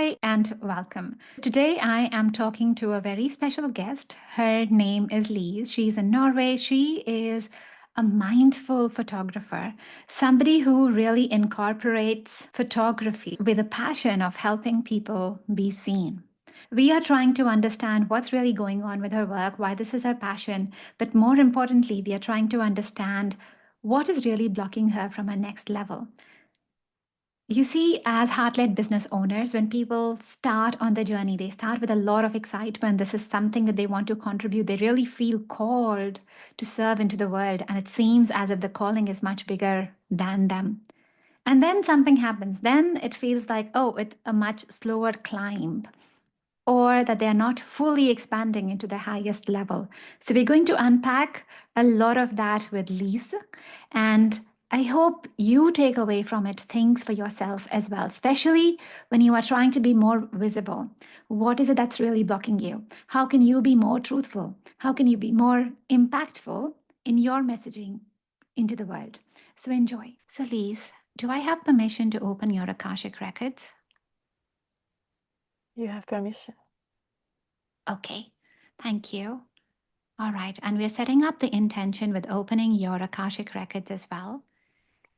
Hi, and welcome. Today, I am talking to a very special guest. Her name is Lise. She's in Norway. She is a mindful photographer, somebody who really incorporates photography with a passion of helping people be seen. We are trying to understand what's really going on with her work, why this is her passion, but more importantly, we are trying to understand what is really blocking her from her next level. You see, as heart-led business owners, when people start on the journey, they start with a lot of excitement. This is something that they want to contribute. They really feel called to serve into the world. And it seems as if the calling is much bigger than them. And then something happens. Then it feels like, oh, it's a much slower climb, or that they're not fully expanding into the highest level. So we're going to unpack a lot of that with Lise. And I hope you take away from it things for yourself as well, especially when you are trying to be more visible. What is it that's really blocking you? How can you be more truthful? How can you be more impactful in your messaging into the world? So enjoy. So, Lise, do I have permission to open your Akashic Records? You have permission. Okay, thank you. All right, and we're setting up the intention with opening your Akashic Records as well,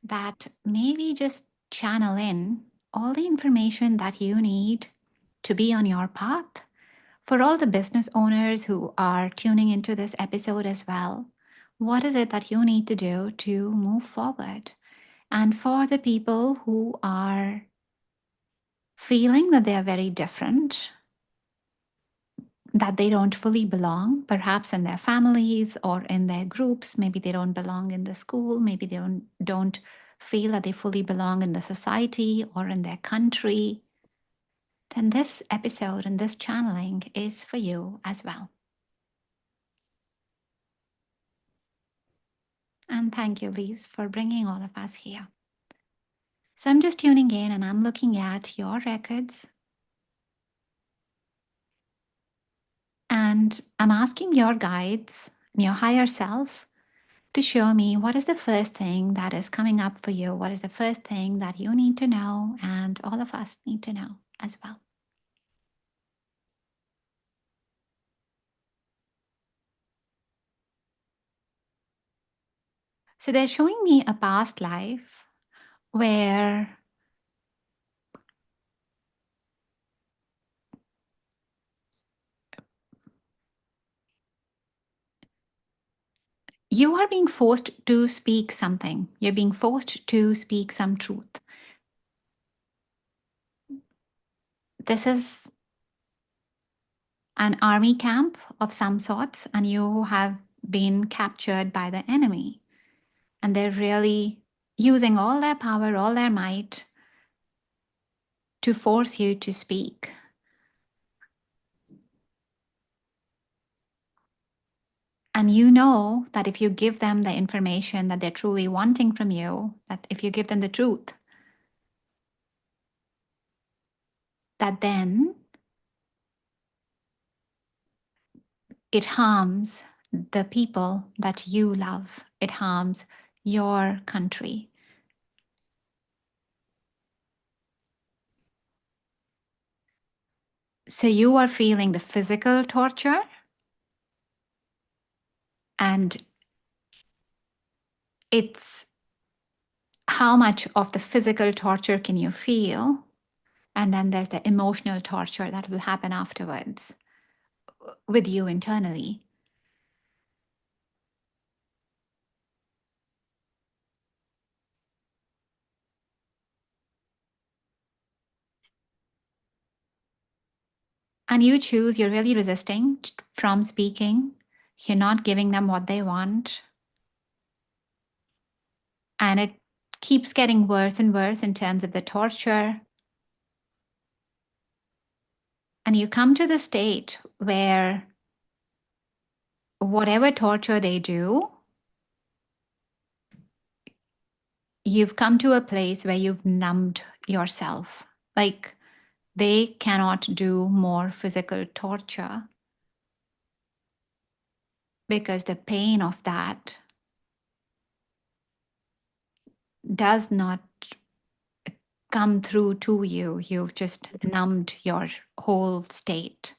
that maybe just channel in all the information that you need to be on your path. For all the business owners who are tuning into this episode as well, what is it that you need to do to move forward? And for the people who are feeling that they are very different, that they don't fully belong, perhaps in their families or in their groups. Maybe they don't belong in the school. Maybe they don't feel that they fully belong in the society or in their country. Then this episode and this channeling is for you as well. And thank you, Lise, for bringing all of us here. So I'm just tuning in and I'm looking at your records. And I'm asking your guides, your higher self, to show me what is the first thing that is coming up for you. What is the first thing that you need to know, and all of us need to know as well. So they're showing me a past life where you are being forced to speak something. You're being forced to speak some truth. This is an army camp of some sorts, and you have been captured by the enemy. And they're really using all their power, all their might to force you to speak. And you know that if you give them the information that they're truly wanting from you, that if you give them the truth, that then it harms the people that you love. It harms your country. So you are feeling the physical torture, and it's how much of the physical torture can you feel? And then there's the emotional torture that will happen afterwards with you internally. And you choose, you're really resisting from speaking. You're not giving them what they want. And it keeps getting worse and worse in terms of the torture. And you come to the state where whatever torture they do, you've come to a place where you've numbed yourself. Like they cannot do more physical torture because the pain of that does not come through to you. You've just numbed your whole state.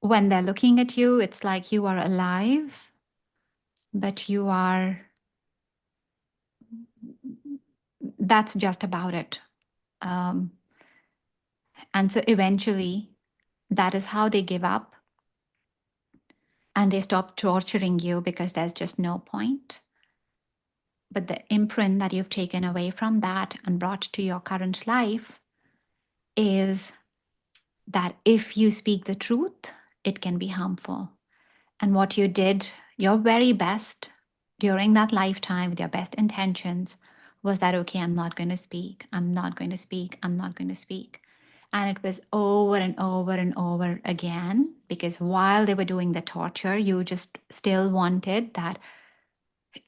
When they're looking at you, it's like you are alive, but you are, that's just about it. Um, and so eventually, that is how they give up and they stop torturing you because there's just no point. But the imprint that you've taken away from that and brought to your current life is that if you speak the truth, it can be harmful. And what you did, your very best during that lifetime with your best intentions, was that, okay, I'm not going to speak, I'm not going to speak, I'm not going to speak. And it was over and over and over again, because while they were doing the torture, you just still wanted that.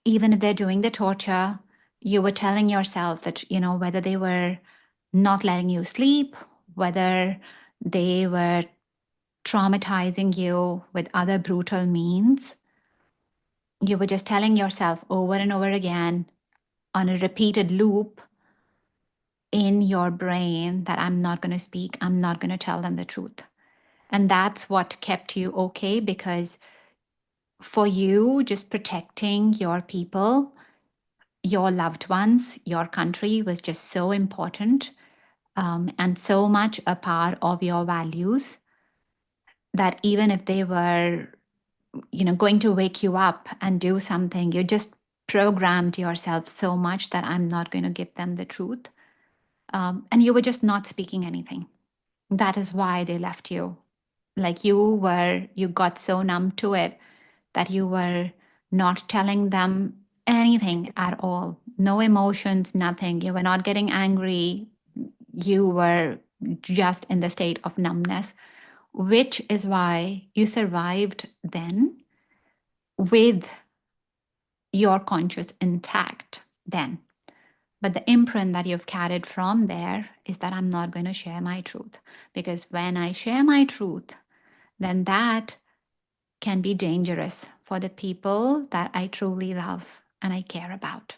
Even if they're doing the torture, you were telling yourself that, whether they were not letting you sleep, whether they were traumatizing you with other brutal means, you were just telling yourself over and over again on a repeated loop in your brain that I'm not going to speak, I'm not going to tell them the truth. And that's what kept you okay, because for you, just protecting your people, your loved ones, your country was just so important, and so much a part of your values, that even if they were, going to wake you up and do something, you just programmed yourself so much that I'm not going to give them the truth. And you were just not speaking anything. That is why they left you. Like you got so numb to it that you were not telling them anything at all. No emotions, nothing. You were not getting angry. You were just in the state of numbness, which is why you survived then with your conscious intact then. But the imprint that you've carried from there is that I'm not going to share my truth. Because when I share my truth, then that can be dangerous for the people that I truly love and I care about.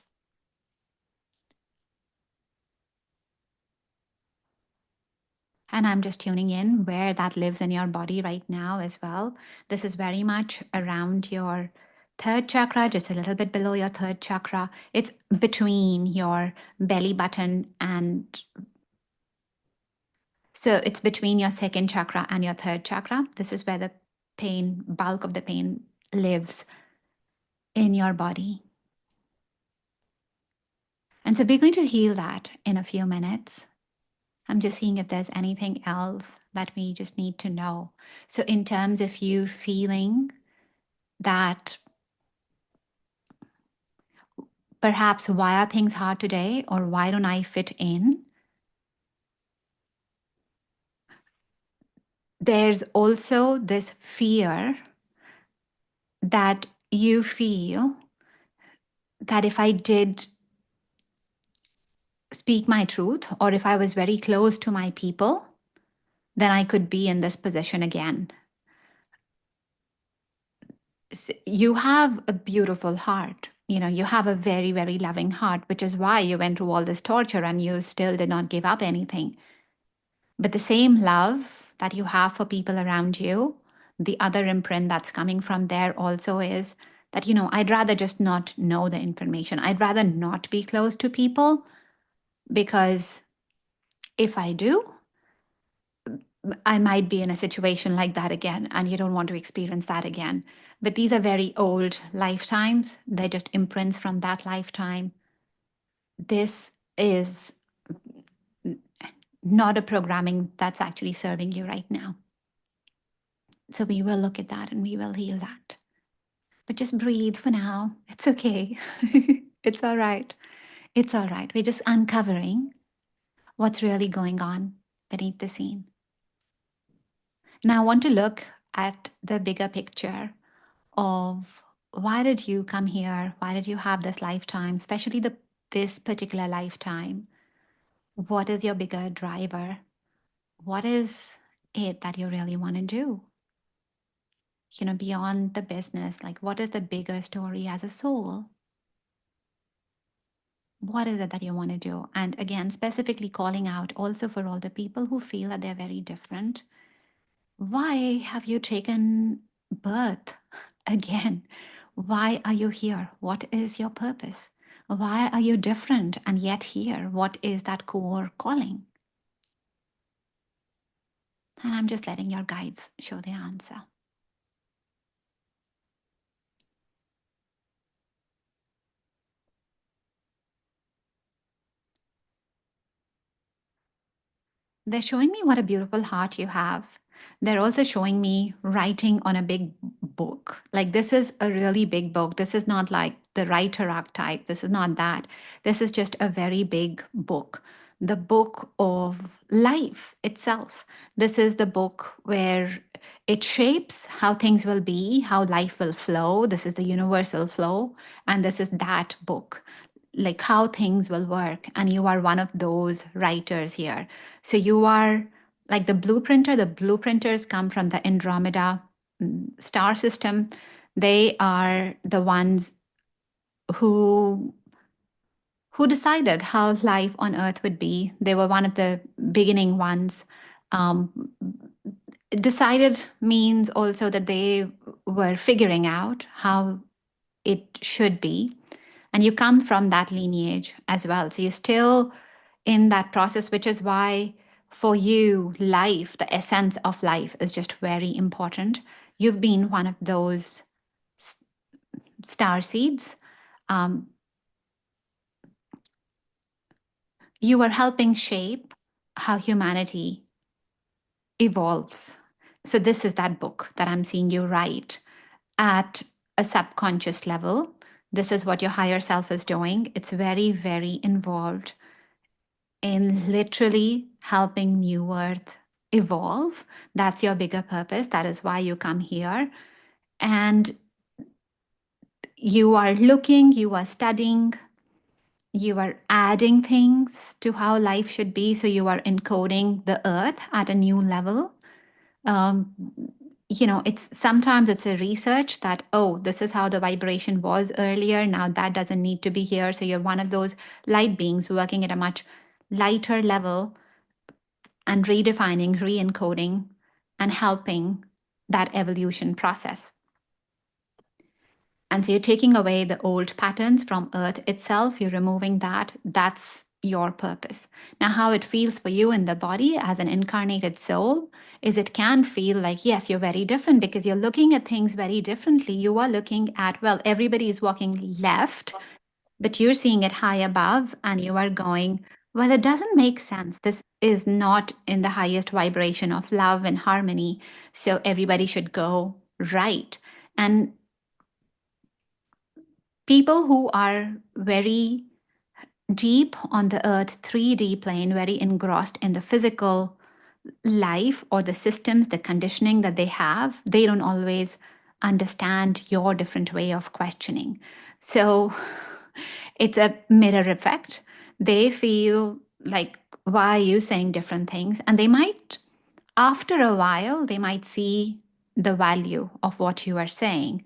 And I'm just tuning in where that lives in your body right now as well. This is very much around your third chakra, just a little bit below your third chakra. It's between your belly button and, so it's between your second chakra and your third chakra. This is where the bulk of the pain lives in your body. And so we're going to heal that in a few minutes. I'm just seeing if there's anything else that we just need to know. So in terms of you feeling that perhaps why are things hard today, or why don't I fit in? There's also this fear that you feel that if I did speak my truth, or if I was very close to my people, then I could be in this position again. You have a beautiful heart. You have a very, very loving heart, which is why you went through all this torture and you still did not give up anything. But the same love that you have for people around you, the other imprint that's coming from there also is that, I'd rather just not know the information. I'd rather not be close to people, because if I do, I might be in a situation like that again, and you don't want to experience that again. But these are very old lifetimes. They're just imprints from that lifetime. This is not a programming that's actually serving you right now. So we will look at that and we will heal that. But just breathe for now. It's okay. It's all right. It's all right. We're just uncovering what's really going on beneath the scene. Now I want to look at the bigger picture of why did you come here? Why did you have this lifetime, especially this particular lifetime? What is your bigger driver? What is it that you really want to do? beyond the business, like what is the bigger story as a soul? What is it that you want to do? And again, specifically calling out also for all the people who feel that they're very different. Why have you taken birth again? Why are you here? What is your purpose? Why are you different and yet here? What is that core calling? And I'm just letting your guides show the answer. They're showing me what a beautiful heart you have. They're also showing me writing on a big book. Like, this is a really big book. This is not like the writer archetype. This is not that. This is just a very big book. The book of life itself. This is the book where it shapes how things will be, how life will flow. This is the universal flow. And this is that book, like how things will work. And you are one of those writers here. So you are like the blueprinter. The blueprinters come from the Andromeda star system. They are the ones who decided how life on Earth would be. They were one of the beginning ones. Um, Decided means also that they were figuring out how it should be. And you come from that lineage as well. So you're still in that process, which is why for you, life, the essence of life is just very important. You've been one of those star seeds. Um, you are helping shape how humanity evolves. So this is that book that I'm seeing you write at a subconscious level. This is what your higher self is doing. It's very, very involved in literally helping New Earth evolve. That's your bigger purpose. That is why you come here. And you are looking, you are studying, you are adding things to how life should be. So you are encoding the earth at a new level. Um, it's sometimes it's a research that, oh, this is how the vibration was earlier. Now that doesn't need to be here. So you're one of those light beings working at a much lighter level and redefining, re encoding, and helping that evolution process. And so you're taking away the old patterns from Earth itself, you're removing that. That's your purpose. Now, how it feels for you in the body as an incarnated soul is it can feel like, yes, you're very different because you're looking at things very differently. You are looking at, well, everybody is walking left, but you're seeing it high above and you are going, well, it doesn't make sense. This is not in the highest vibration of love and harmony. So everybody should go right. And people who are very deep on the earth 3D plane, very engrossed in the physical life or the systems, the conditioning that they have, they don't always understand your different way of questioning. So it's a mirror effect. They feel like, why are you saying different things? And they might, after a while, they might see the value of what you are saying.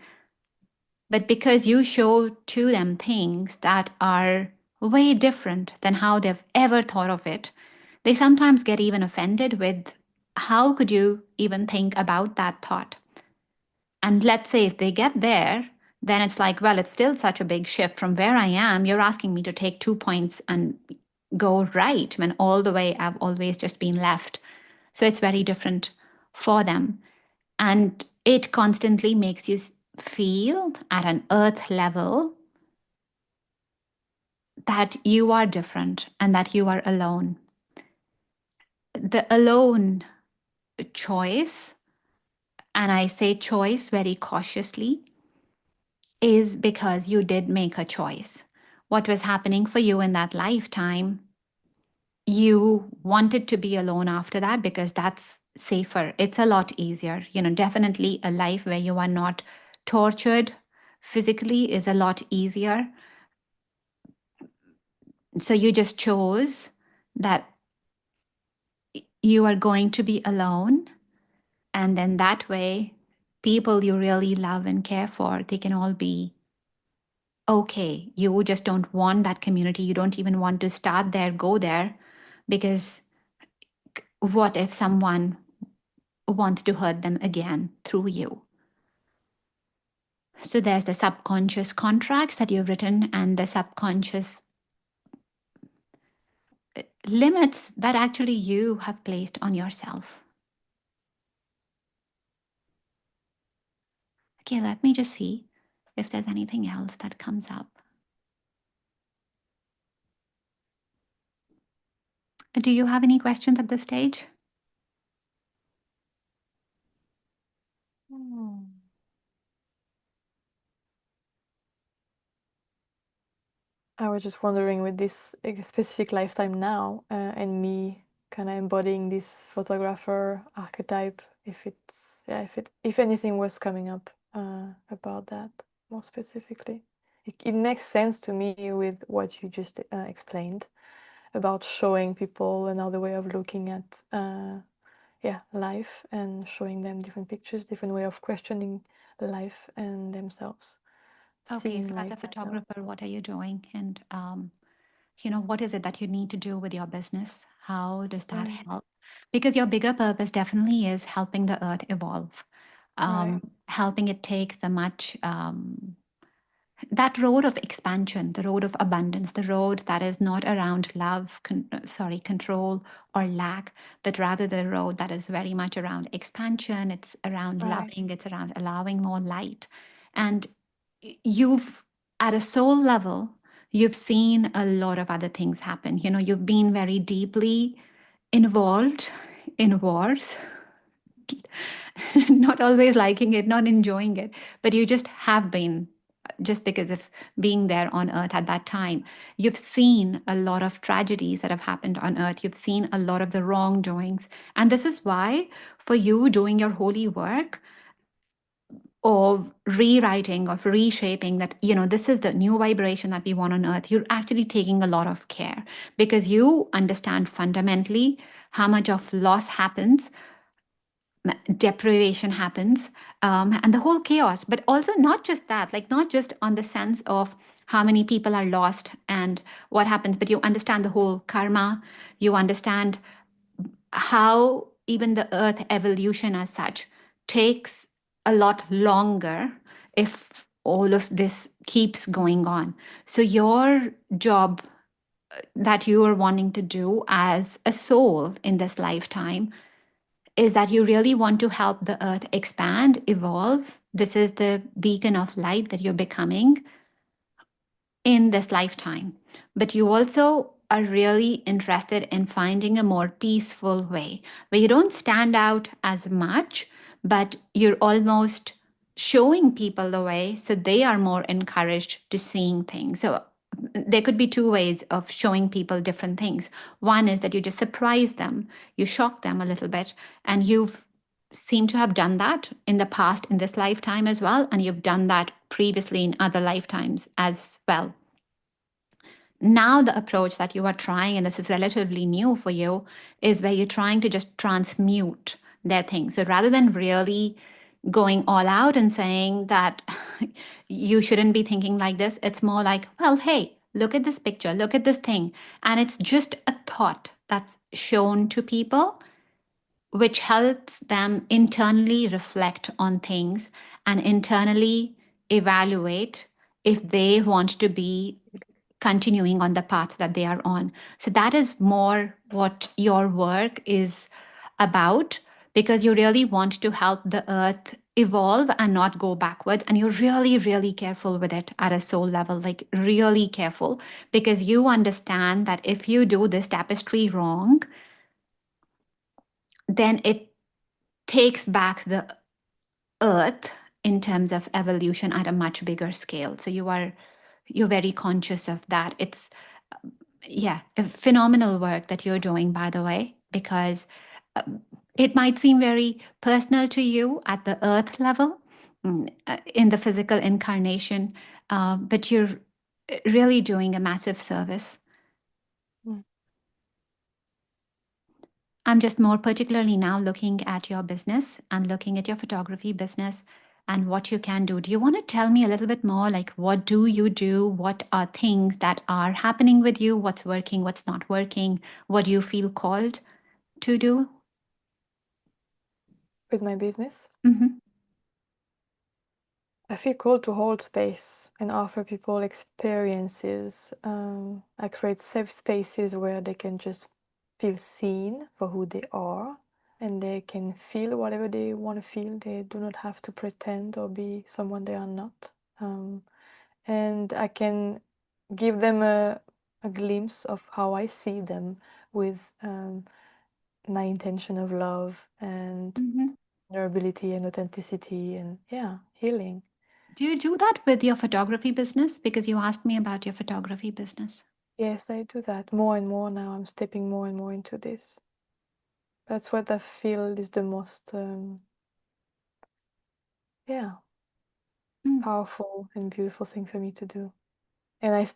But because you show to them things that are way different than how they've ever thought of it, they sometimes get even offended with, how could you even think about that thought? And let's say if they get there, then it's like, well, it's still such a big shift from where I am. You're asking me to take 2 points and go right when all the way I've always just been left. So it's very different for them. And it constantly makes you feel at an earth level that you are different and that you are alone. The alone choice, and I say choice very cautiously, is because you did make a choice. What was happening for you in that lifetime, you wanted to be alone after that because that's safer. It's a lot easier. Definitely a life where you are not tortured physically is a lot easier. So you just chose that you are going to be alone. And then that way, people you really love and care for, they can all be okay. You just don't want that community. You don't even want to start there, go there, because what if someone wants to hurt them again through you? So there's the subconscious contracts that you've written and the subconscious limits that actually you have placed on yourself. Okay, let me just see if there's anything else that comes up. Do you have any questions at this stage? I was just wondering, with this specific lifetime now, and me kind of embodying this photographer archetype, if anything was coming up about that more specifically. It makes sense to me with what you just explained about showing people another way of looking at life, and showing them different pictures, different way of questioning life and themselves. Okay, so as a photographer, what are you doing? And what is it that you need to do with your business? How does that help? Because your bigger purpose definitely is helping the earth evolve, helping it take the much that road of expansion, the road of abundance, the road that is not around love, control or lack, but rather the road that is very much around expansion. It's around loving, it's around allowing more light. And you've, at a soul level, you've seen a lot of other things happen. You've been very deeply involved in wars, not always liking it, not enjoying it, but you just have been, just because of being there on earth at that time. You've seen a lot of tragedies that have happened on earth. You've seen a lot of the wrongdoings. And this is why, for you doing your holy work of rewriting, of reshaping, that, this is the new vibration that we want on earth, you're actually taking a lot of care because you understand fundamentally how much of loss happens, deprivation happens, and the whole chaos. But also not just that, like not just on the sense of how many people are lost and what happens, but you understand the whole karma. You understand how even the earth evolution as such takes a lot longer if all of this keeps going on. So your job that you are wanting to do as a soul in this lifetime is that you really want to help the earth expand, evolve. This is the beacon of light that you're becoming in this lifetime. But you also are really interested in finding a more peaceful way where you don't stand out as much, but you're almost showing people the way so they are more encouraged to seeing things. So there could be two ways of showing people different things. One is that you just surprise them, you shock them a little bit, and you've seemed to have done that in the past in this lifetime as well, and you've done that previously in other lifetimes as well. Now the approach that you are trying, and this is relatively new for you, is where you're trying to just transmute their things. So rather than really going all out and saying that you shouldn't be thinking like this, it's more like, well, hey, look at this picture, look at this thing. And it's just a thought that's shown to people, which helps them internally reflect on things and internally evaluate if they want to be continuing on the path that they are on. So that is more what your work is about, because you really want to help the earth evolve and not go backwards. And you're really, really careful with it at a soul level, like really careful, because you understand that if you do this tapestry wrong, then it takes back the earth in terms of evolution at a much bigger scale. So you're very conscious of that. It's a phenomenal work that you're doing, by the way, because it might seem very personal to you at the earth level, in the physical incarnation, but you're really doing a massive service. I'm just more particularly now looking at your business and looking at your photography business and what you can do. Do you want to tell me a little bit more? Like, what do you do? What are things that are happening with you? What's working? What's not working? What do you feel called to do? With my business, Mm-hmm. I feel called to hold space and offer people experiences. I create safe spaces where they can just feel seen for who they are, and they can feel whatever they want to feel. They do not have to pretend or be someone they are not. And I can give them a glimpse of how I see them with my intention of love and Mm-hmm. vulnerability and authenticity and, yeah, healing. Do you do that with your photography business? Because you asked me about your photography business. Yes, I do that more and more now. I'm stepping more and more into this. That's what I feel is the most, yeah, Mm. powerful and beautiful thing for me to do. And I'm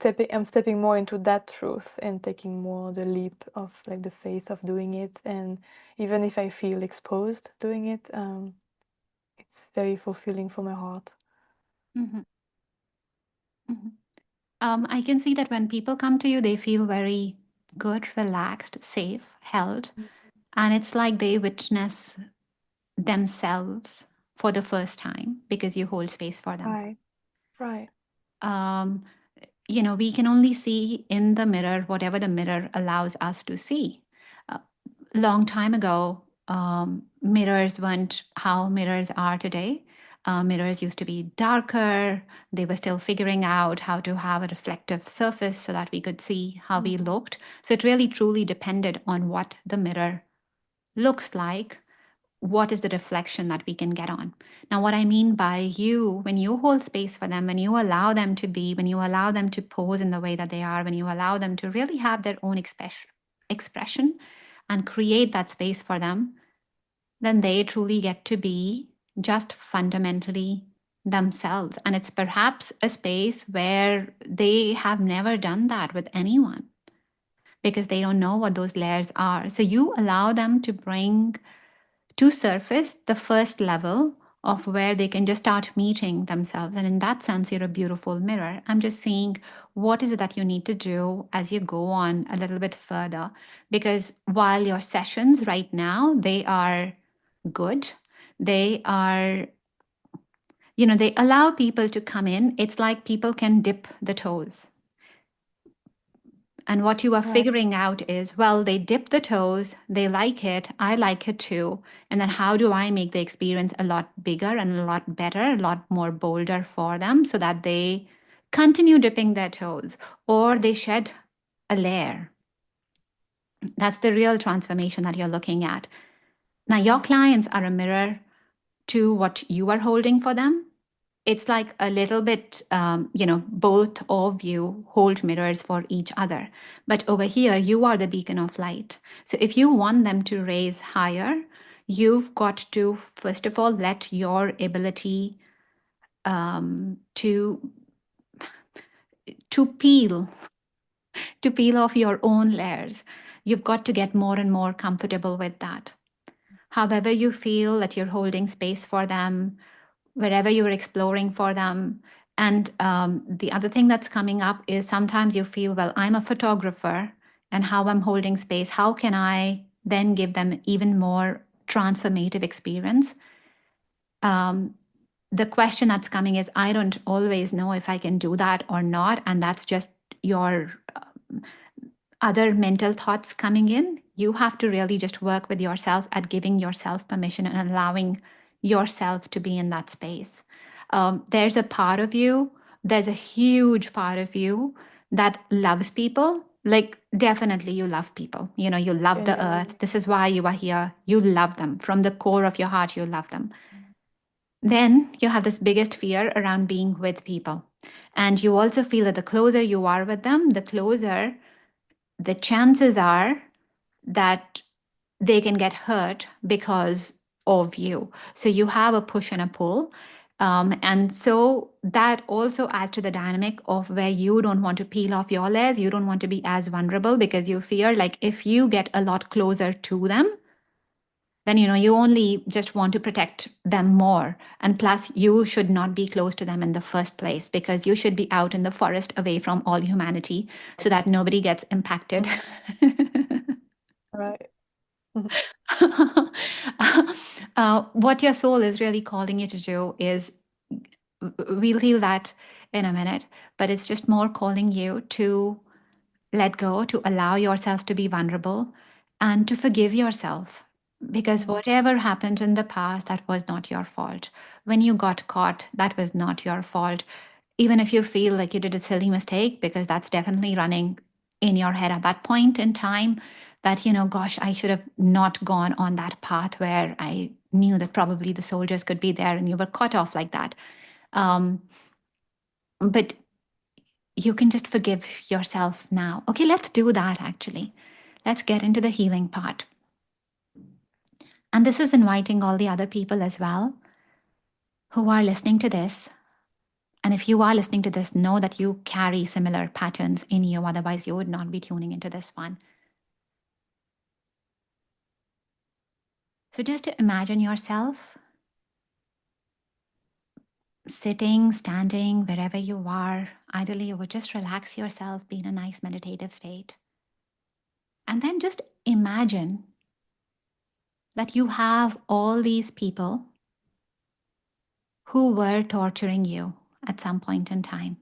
stepping more into that truth and taking more the leap of like the faith of doing it. And even if I feel exposed doing it, it's very fulfilling for my heart. Mm-hmm. Mm-hmm. I can see that when people come to you, they feel very good, relaxed, safe, held. And it's like they witness themselves for the first time because you hold space for them. Right, right. Um, we can only see in the mirror whatever the mirror allows us to see. Long time ago, mirrors weren't how mirrors are today. Mirrors used to be darker. They were still figuring out how to have a reflective surface so that we could see how we Mhm. looked. So it really truly depended on what the mirror looks like, what is the reflection that we can get on. Now, what I mean by you, when you hold space for them, when you allow them to be, when you allow them to pose in the way that they are, when you allow them to really have their own expression and create that space for them, then they truly get to be just fundamentally themselves. And it's perhaps a space where they have never done that with anyone because they don't know what those layers are. So you allow them to bring to surface the first level of where they can just start meeting themselves. And in that sense, you're a beautiful mirror. I'm just seeing what is it that you need to do as you go on a little bit further. Because while your sessions right now, they are good, they are, they allow people to come in. It's like people can dip the toes. And what you are Right. figuring out is, well, they dip the toes, they like it, I like it too. And then how do I make the experience a lot bigger and a lot better, a lot more bolder for them so that they continue dipping their toes or they shed a layer? That's the real transformation that you're looking at. Now, your Right. clients are a mirror to what you are holding for them. It's like a little bit, both of you hold mirrors for each other. But over here, you are the beacon of light. So if you want them to raise higher, you've got to, first of all, let your ability to peel off your own layers. You've got to get more and more comfortable with that. However, you feel that you're holding space for them, wherever you're exploring for them. And the other thing that's coming up is sometimes you feel, well, I'm a photographer and how I'm holding space. How can I then give them even more transformative experience? Um, the question that's coming is, I don't always know if I can do that or not. And that's just your other mental thoughts coming in. You have to really just work with yourself at giving yourself permission and allowing yourself to be in that space. There's a part of you, there's a huge part of you that loves people. Like, definitely, you love people. You love the earth. Genuinely. This is why you are here. You love them. From the core of your heart, you love them. Then you have this biggest fear around being with people. And you also feel that the closer you are with them, the closer the chances are that they can get hurt because of you. So you have a push and a pull. And so that also adds to the dynamic of where you don't want to peel off your layers. You don't want to be as vulnerable because you fear, like, if you get a lot closer to them, then you only just want to protect them more. And plus, you should not be close to them in the first place, because you should be out in the forest away from all humanity so that nobody gets impacted. Right. What your soul is really calling you to do is, we'll heal that in a minute, but it's just more calling you to let go, to allow yourself to be vulnerable, and to forgive yourself. Because whatever happened in the past, that was not your fault. When you got caught, that was not your fault. Even if you feel like you did a silly mistake, because that's definitely running in your head at that point in time, that, gosh, I should have not gone on that path where I knew that probably the soldiers could be there and you were cut off like that. But you can just forgive yourself now. Okay, let's do that actually. Let's get into the healing part. And this is inviting all the other people as well who are listening to this. And if you are listening to this, know that you carry similar patterns in you. Otherwise, you would not be tuning into this one. So just imagine yourself sitting, standing, wherever you are. Ideally, you would just relax yourself, be in a nice meditative state. And then just imagine that you have all these people who were torturing you at some point in time.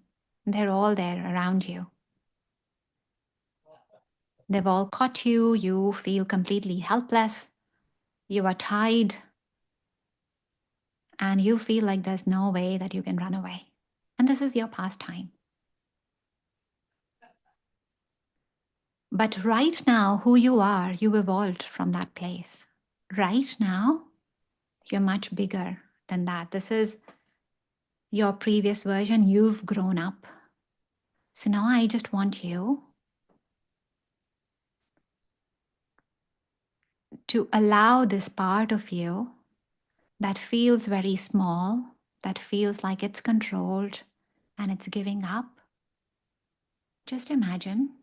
They're all there around you. They've all caught you. You feel completely helpless. You are tied. And you feel like there's no way that you can run away. And this is your pastime. But right now, who you are, you evolved from that place. Right now, you're much bigger than that. This is your previous version. You've grown up. So now I just want you to allow this part of you that feels very small, that feels like it's controlled and it's giving up. Just imagine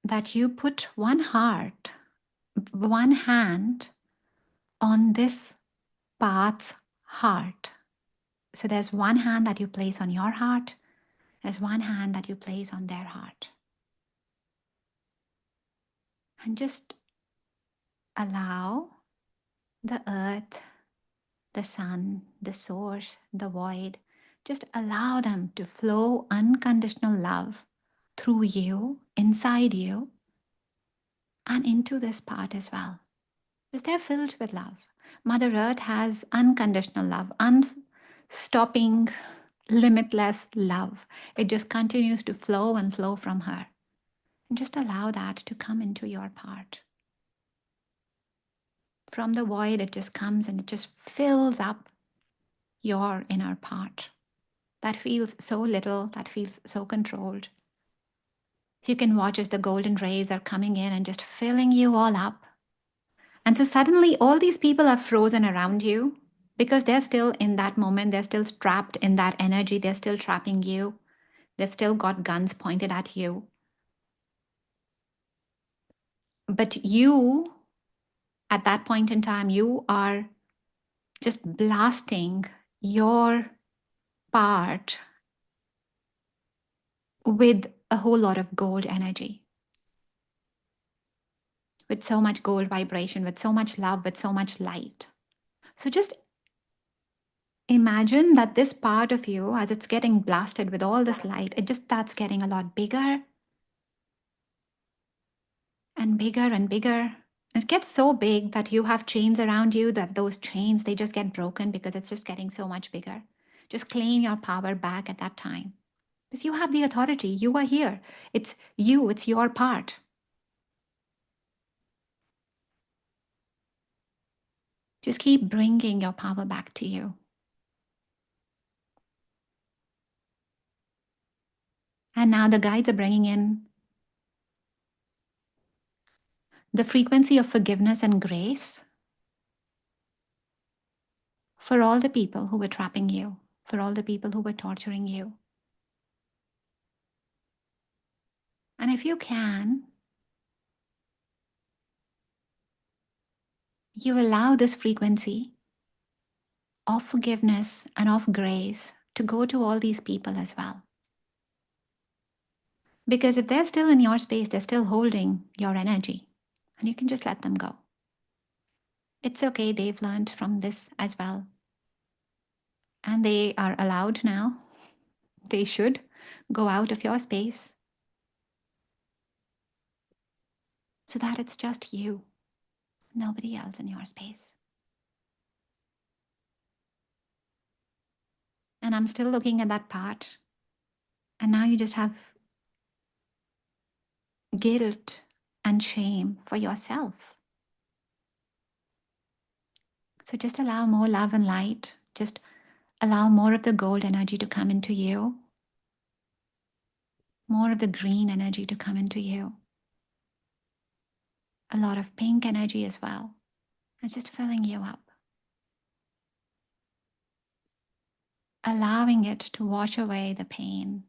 that you put one hand on this part's heart. So there's one hand that you place on your heart, there's one hand that you place on their heart. And just allow the earth, the sun, the source, the void, just allow them to flow unconditional love through you, inside you, and into this part as well. Because they're filled with love. Mother Earth has unconditional love, unstopping, limitless love. It just continues to flow and flow from her. And just allow that to come into your part. From the void, it just comes and it just fills up your inner part. That feels so little, that feels so controlled. You can watch as the golden rays are coming in and just filling you all up. And so suddenly all these people are frozen around you because they're still in that moment, they're still trapped in that energy, they're still trapping you. They've still got guns pointed at you. But you, at that point in time, you are just blasting your part with a whole lot of gold energy, with so much gold vibration, with so much love, with so much light. So just imagine that this part of you, as it's getting blasted with all this light, it just starts getting a lot bigger and bigger and bigger. It gets so big that you have chains around you, that those chains, they just get broken because it's just getting so much bigger. Just claim your power back at that time. Because you have the authority. You are here. It's you, it's your part. Just keep bringing your power back to you. And now the guides are bringing in the frequency of forgiveness and grace for all the people who were trapping you, for all the people who were torturing you. And if you can, you allow this frequency of forgiveness and of grace to go to all these people as well. Because if they're still in your space, they're still holding your energy, and you can just let them go. It's okay, they've learned from this as well. And they are allowed now, they should go out of your space so that it's just you, nobody else in your space. And I'm still looking at that part. And now you just have guilt and shame for yourself. So just allow more love and light. Just allow more of the gold energy to come into you, more of the green energy to come into you, a lot of pink energy as well. It's just filling you up, allowing it to wash away the pain,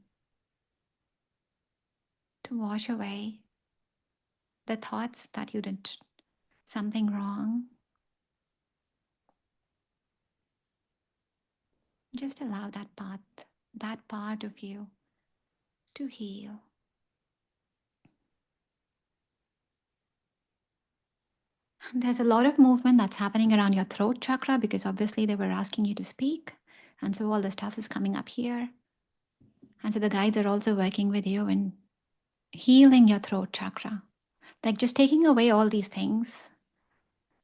to wash away the thoughts that you did something wrong. Just allow that part of you to heal. There's a lot of movement that's happening around your throat chakra because obviously they were asking you to speak. And so all the stuff is coming up here. And so the guides are also working with you in healing your throat chakra, like just taking away all these things.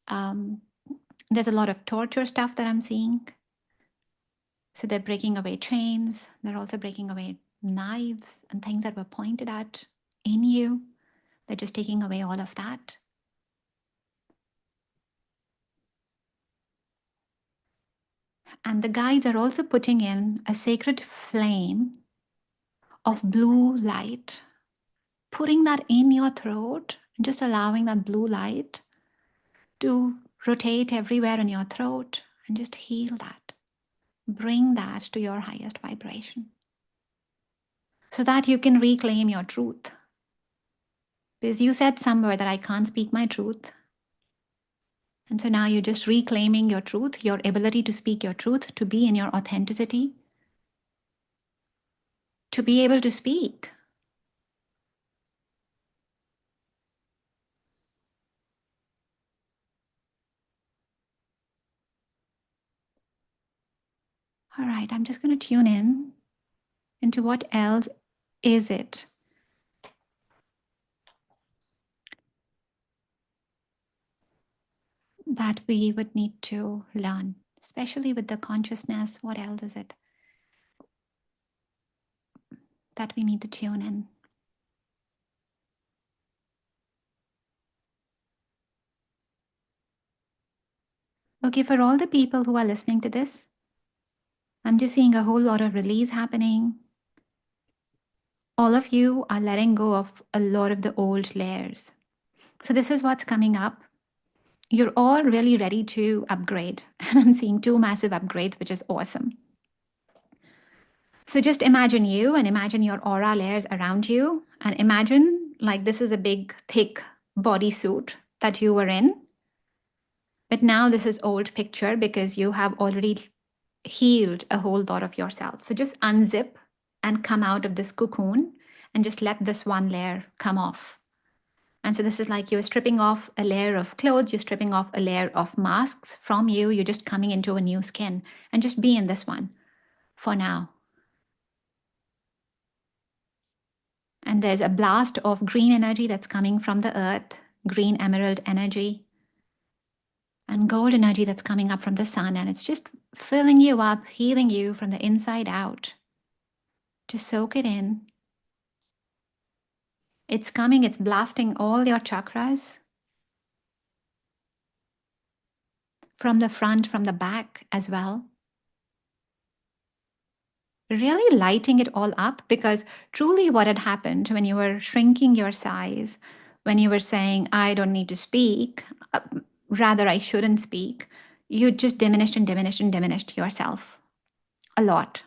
There's a lot of torture stuff that I'm seeing. So they're breaking away chains. They're also breaking away knives and things that were pointed at in you. They're just taking away all of that. And the guides are also putting in a sacred flame of blue light, putting that in your throat, and just allowing that blue light to rotate everywhere in your throat and just heal that. Bring that to your highest vibration so that you can reclaim your truth. Because you said somewhere that I can't speak my truth. And so now you're just reclaiming your truth, your ability to speak your truth, to be in your authenticity, to be able to speak. All right, I'm just going to tune in into what else is it that we would need to learn, especially with the consciousness. What else is it that we need to tune in? Okay, for all the people who are listening to this, I'm just seeing a whole lot of release happening. All of you are letting go of a lot of the old layers. So this is what's coming up. You're all really ready to upgrade. And I'm seeing 2 massive upgrades, which is awesome. So just imagine you and imagine your aura layers around you. And imagine like this is a big, thick bodysuit that you were in. But now this is old picture because you have already healed a whole lot of yourself. So just unzip and come out of this cocoon and just let this one layer come off. And so this is like you're stripping off a layer of clothes, you're stripping off a layer of masks from you, you're just coming into a new skin and just be in this one for now. And there's a blast of green energy that's coming from the earth, green emerald energy, and gold energy that's coming up from the sun. And it's just filling you up, healing you from the inside out. Just soak it in. It's coming, it's blasting all your chakras from the front, from the back as well. Really lighting it all up, because truly what had happened when you were shrinking your size, when you were saying, I don't need to speak, rather I shouldn't speak, you just diminished and diminished and diminished yourself a lot.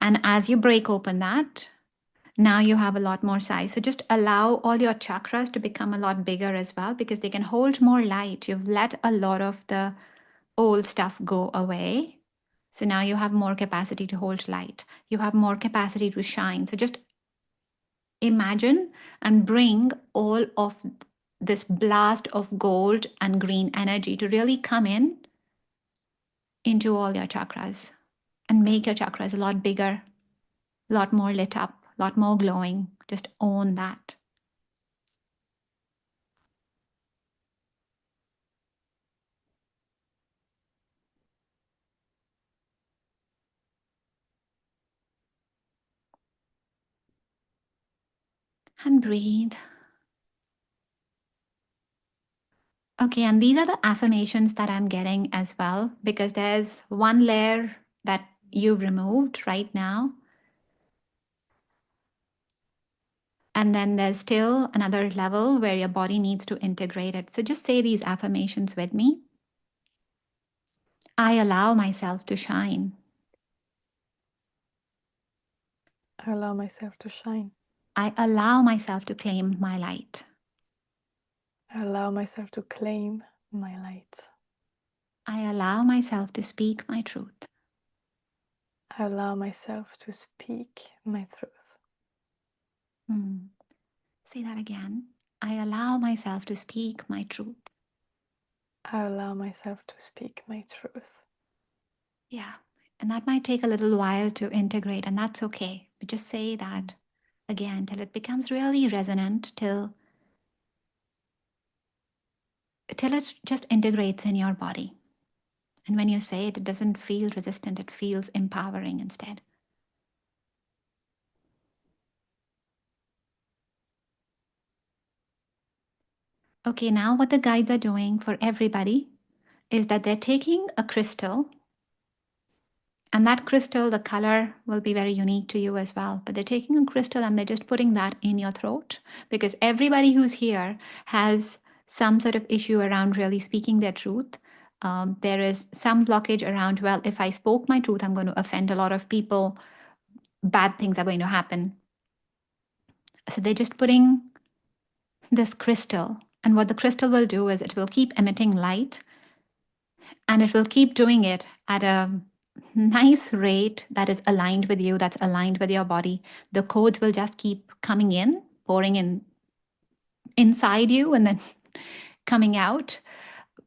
And as you break open that, Now you have a lot more size. So just allow all your chakras to become a lot bigger as well, because they can hold more light. You've let a lot of the old stuff go away. So now you have more capacity to hold light. You have more capacity to shine. So just imagine and bring all of this blast of gold and green energy to really come in into all your chakras and make your chakras a lot bigger, a lot more lit up, a lot more glowing. Just own that. And breathe. Okay, and these are the affirmations that I'm getting as well, because there's one layer that you've removed right now. And then there's still another level where your body needs to integrate it. So just say these affirmations with me. I allow myself to shine. I allow myself to shine. I allow myself to claim my light. I allow myself to claim my light. I allow myself to speak my truth. I allow myself to speak my truth. Say that again. I allow myself to speak my truth. I allow myself to speak my truth. Yeah. And that might take a little while to integrate, and that's okay. But just say that again till it becomes really resonant, till it just integrates in your body. And when you say it, it doesn't feel resistant, it feels empowering instead. Okay, now what the guides are doing for everybody is that they're taking a crystal, and that crystal, the color will be very unique to you as well. But they're taking a crystal and they're just putting that in your throat, because everybody who's here has some sort of issue around really speaking their truth. There is some blockage around, well, if I spoke my truth, I'm going to offend a lot of people, bad things are going to happen. So they're just putting this crystal. And what the crystal will do is it will keep emitting light, and it will keep doing it at a nice rate that is aligned with you, that's aligned with your body. The codes will just keep coming in, pouring in inside you, and then coming out,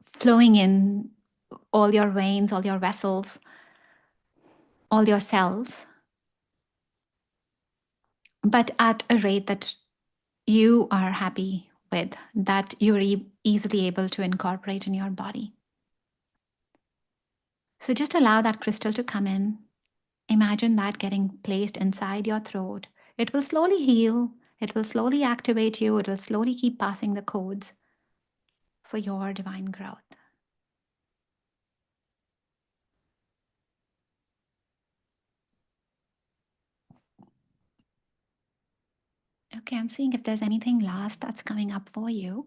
flowing in all your veins, all your vessels, all your cells, but at a rate that you are happy with, that you're easily able to incorporate in your body. So just allow that crystal to come in. Imagine that getting placed inside your throat. It will slowly heal, it will slowly activate you, it will slowly keep passing the codes for your divine growth. Okay, I'm seeing if there's anything last that's coming up for you.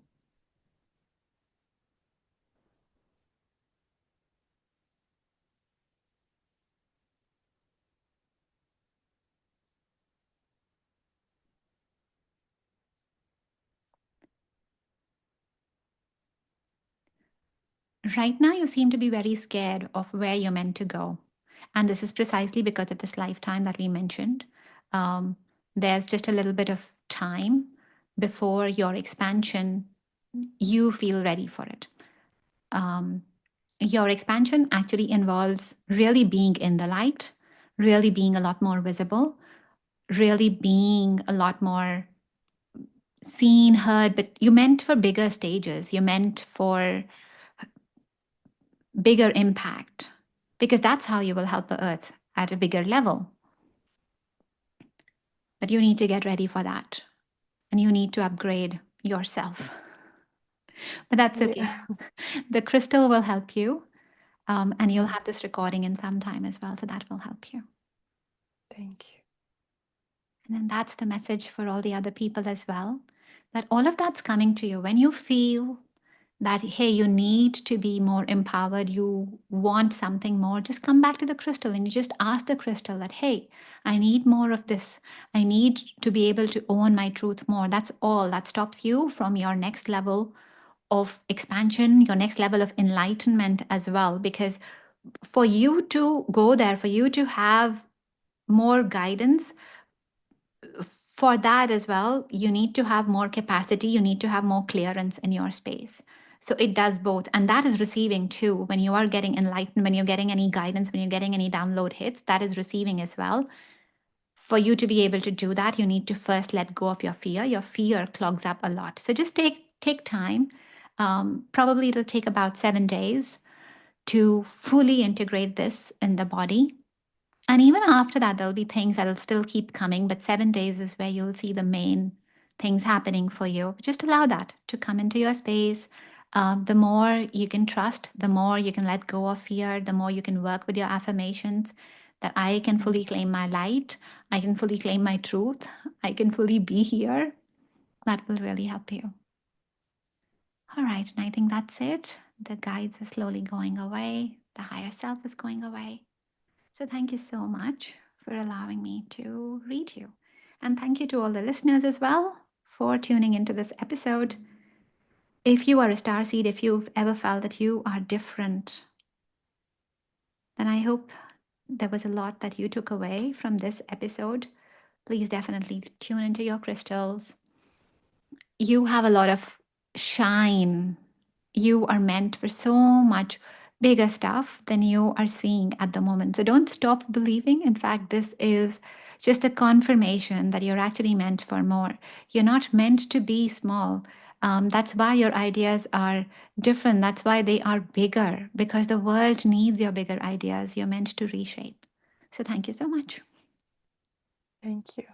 Right now, you seem to be very scared of where you're meant to go. And this is precisely because of this lifetime that we mentioned. Um, there's just a little bit of time before your expansion, you feel ready for it. Your expansion actually involves really being in the light, really being a lot more visible, really being a lot more seen, heard, but you meant for bigger stages. You meant for bigger impact, because that's how you will help the earth at a bigger level. But you need to get ready for that, and you need to upgrade yourself. But that's okay. Yeah. The crystal will help you, and you'll Mhm. have this recording in some time as well, so that will help you. Thank you. And then that's the message for all the other people as well, that all of that's coming to you when you feel that, hey, you need to be more empowered, you want something more, just come back to the crystal and you just ask the crystal that, hey, I need more of this. I need to be able to own my truth more. That's all that stops you from your next level of expansion, your next level of enlightenment as well. Because for you to go there, for you to have more guidance, for that as well, you need to have more capacity, you need to have more clearance in your space. So it does both. And that is receiving too. When you are getting enlightened, when you're getting any guidance, when you're getting any download hits, that is receiving as well. For you to be able to do that, you need to first let go of your fear. Your fear clogs up a lot. So just take time. Probably it'll take about 7 days to fully integrate this in the body. And even after that, there'll be things that'll still keep coming, but 7 days is where you'll see the main things happening for you. Just allow that to come into your space. The more you can trust, the more you can let go of fear, the more you can work with your affirmations that I can fully claim my light, I can fully claim my truth, I can fully be here. That will really help you. All right, and I think that's it. The guides are slowly going away, the higher self is going away. So, thank you so much for allowing me to read you. And thank you to all the listeners as well for tuning into this episode. If you are a star seed, if you've ever felt that you are different, then I hope there was a lot that you took away from this episode. Please definitely tune into your crystals. You have a lot of shine. You are meant for so much bigger stuff than you are seeing at the moment. So don't stop believing. In fact, this is just a confirmation that you're actually meant for more. You're not meant to be small. That's why your ideas are different. That's why they are bigger, because the world needs your bigger ideas. You're meant to reshape. So thank you so much. Thank you.